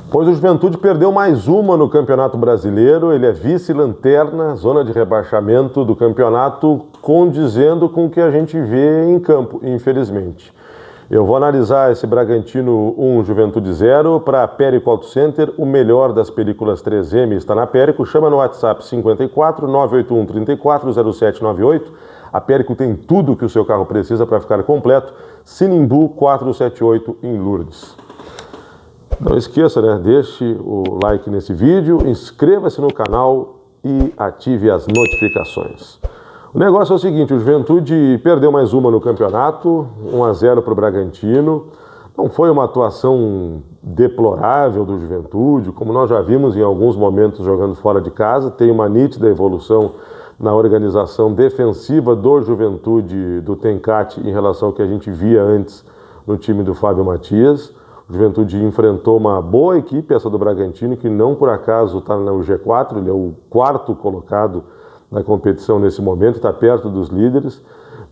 Pois o Juventude perdeu mais uma no Campeonato Brasileiro, ele é vice-lanterna, zona de rebaixamento do campeonato, condizendo com o que a gente vê em campo, infelizmente. Eu vou analisar esse Bragantino 1, Juventude 0, para a Périco Auto Center, o melhor das películas 3M está na Périco, chama no WhatsApp 54 981 34 0798. A Périco tem tudo que o seu carro precisa para ficar completo. Sinimbu 478 em Lourdes. Não esqueça, né? Deixe o like nesse vídeo, inscreva-se no canal e ative as notificações. O negócio é o seguinte, o Juventude perdeu mais uma no campeonato, 1-0 para o Bragantino. Não foi uma atuação deplorável do Juventude, como nós já vimos em alguns momentos jogando fora de casa. Tem uma nítida evolução na organização defensiva do Juventude, do Tencati, em relação ao que a gente via antes no time do Fábio Matias. O Juventude enfrentou uma boa equipe, essa do Bragantino, que não por acaso está no G4, ele é o quarto colocado na competição nesse momento, está perto dos líderes,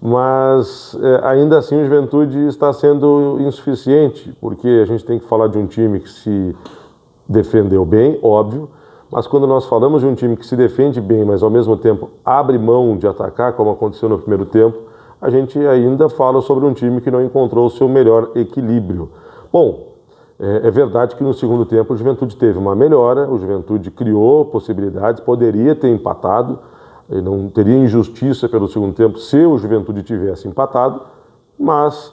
mas ainda assim o Juventude está sendo insuficiente, porque a gente tem que falar de um time que se defendeu bem, óbvio, mas quando nós falamos de um time que se defende bem, mas ao mesmo tempo abre mão de atacar, como aconteceu no primeiro tempo, a gente ainda fala sobre um time que não encontrou o seu melhor equilíbrio. Bom, é verdade que no segundo tempo o Juventude teve uma melhora, o Juventude criou possibilidades, poderia ter empatado, não teria injustiça pelo segundo tempo se o Juventude tivesse empatado, mas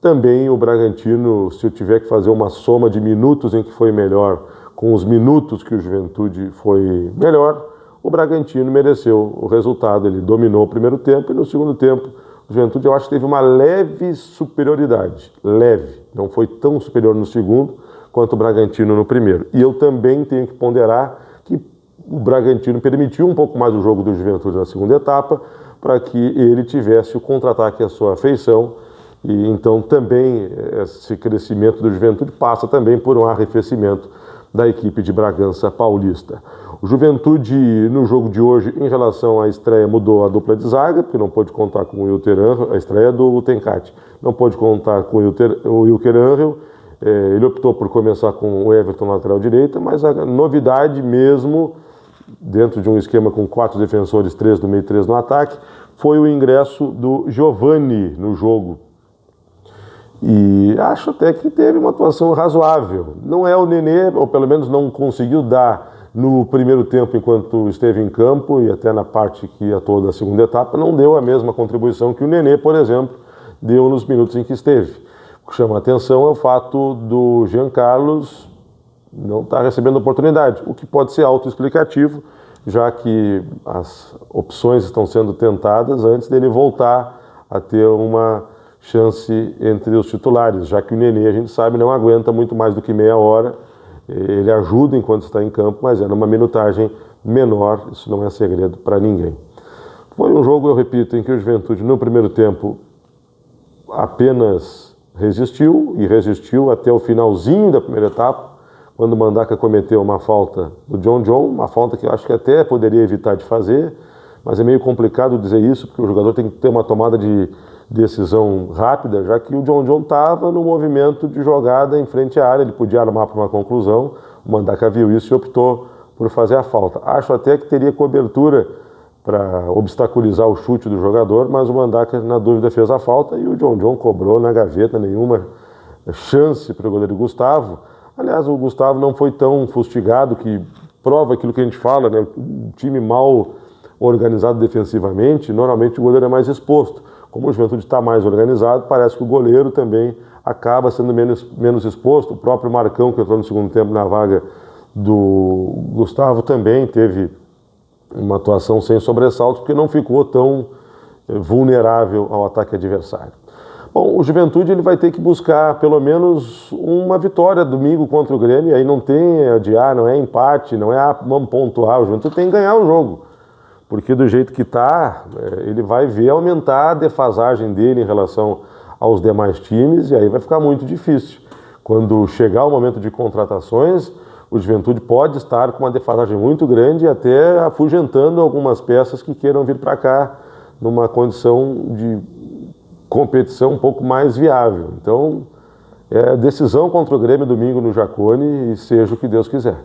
também o Bragantino, se eu tiver que fazer uma soma de minutos em que foi melhor com os minutos que o Juventude foi melhor, o Bragantino mereceu o resultado, ele dominou o primeiro tempo e no segundo tempo o Juventude eu acho que teve uma leve superioridade, leve, não foi tão superior no segundo quanto o Bragantino no primeiro. E eu também tenho que ponderar que o Bragantino permitiu um pouco mais o jogo do Juventude na segunda etapa, para que ele tivesse o contra-ataque à sua feição, e então também esse crescimento do Juventude passa também por um arrefecimento da equipe de Bragança Paulista. O Juventude, no jogo de hoje, em relação à estreia, mudou a dupla de zaga, porque não pôde contar com o Wilker Angel, a estreia do Tencati, não pôde contar com o Wilker Angel, ele optou por começar com o Everton na lateral direita, mas a novidade mesmo, dentro de um esquema com 4 defensores, 3 no meio e 3 no ataque, foi o ingresso do Giovani no jogo. E acho até que teve uma atuação razoável. Não é o Nenê, ou pelo menos não conseguiu dar no primeiro tempo enquanto esteve em campo, e até na parte que atuou da segunda etapa, não deu a mesma contribuição que o Nenê, por exemplo, deu nos minutos em que esteve. O que chama a atenção é o fato do Jean Carlos não está recebendo oportunidade, o que pode ser autoexplicativo, já que as opções estão sendo tentadas antes dele voltar a ter uma chance entre os titulares, já que o Nenê, a gente sabe, não aguenta muito mais do que meia hora, ele ajuda enquanto está em campo, mas é numa minutagem menor, isso não é segredo para ninguém. Foi um jogo, eu repito, em que o Juventude no primeiro tempo apenas resistiu, e resistiu até o finalzinho da primeira etapa, quando o Mandaca cometeu uma falta do John, uma falta que eu acho que até poderia evitar de fazer, mas é meio complicado dizer isso, porque o jogador tem que ter uma tomada de decisão rápida, já que o John estava no movimento de jogada em frente à área, ele podia armar para uma conclusão, o Mandaca viu isso e optou por fazer a falta. Acho até que teria cobertura para obstaculizar o chute do jogador, mas o Mandaca, na dúvida, fez a falta e o John cobrou na gaveta, nenhuma chance para o goleiro Gustavo. Aliás, o Gustavo não foi tão fustigado, que prova aquilo que a gente fala, né? Um time mal organizado defensivamente, normalmente o goleiro é mais exposto. Como o Juventude está mais organizado, parece que o goleiro também acaba sendo menos exposto. O próprio Marcão, que entrou no segundo tempo na vaga do Gustavo, também teve uma atuação sem sobressaltos, porque não ficou tão vulnerável ao ataque adversário. Bom, o Juventude ele vai ter que buscar pelo menos uma vitória domingo contra o Grêmio, aí não tem adiar, não é empate, não é vamos pontuar, o Juventude tem que ganhar o jogo, porque do jeito que está, ele vai ver aumentar a defasagem dele em relação aos demais times, e aí vai ficar muito difícil. Quando chegar o momento de contratações, o Juventude pode estar com uma defasagem muito grande, até afugentando algumas peças que queiram vir para cá numa condição de competição um pouco mais viável. Então, decisão contra o Grêmio domingo no Jacone e seja o que Deus quiser.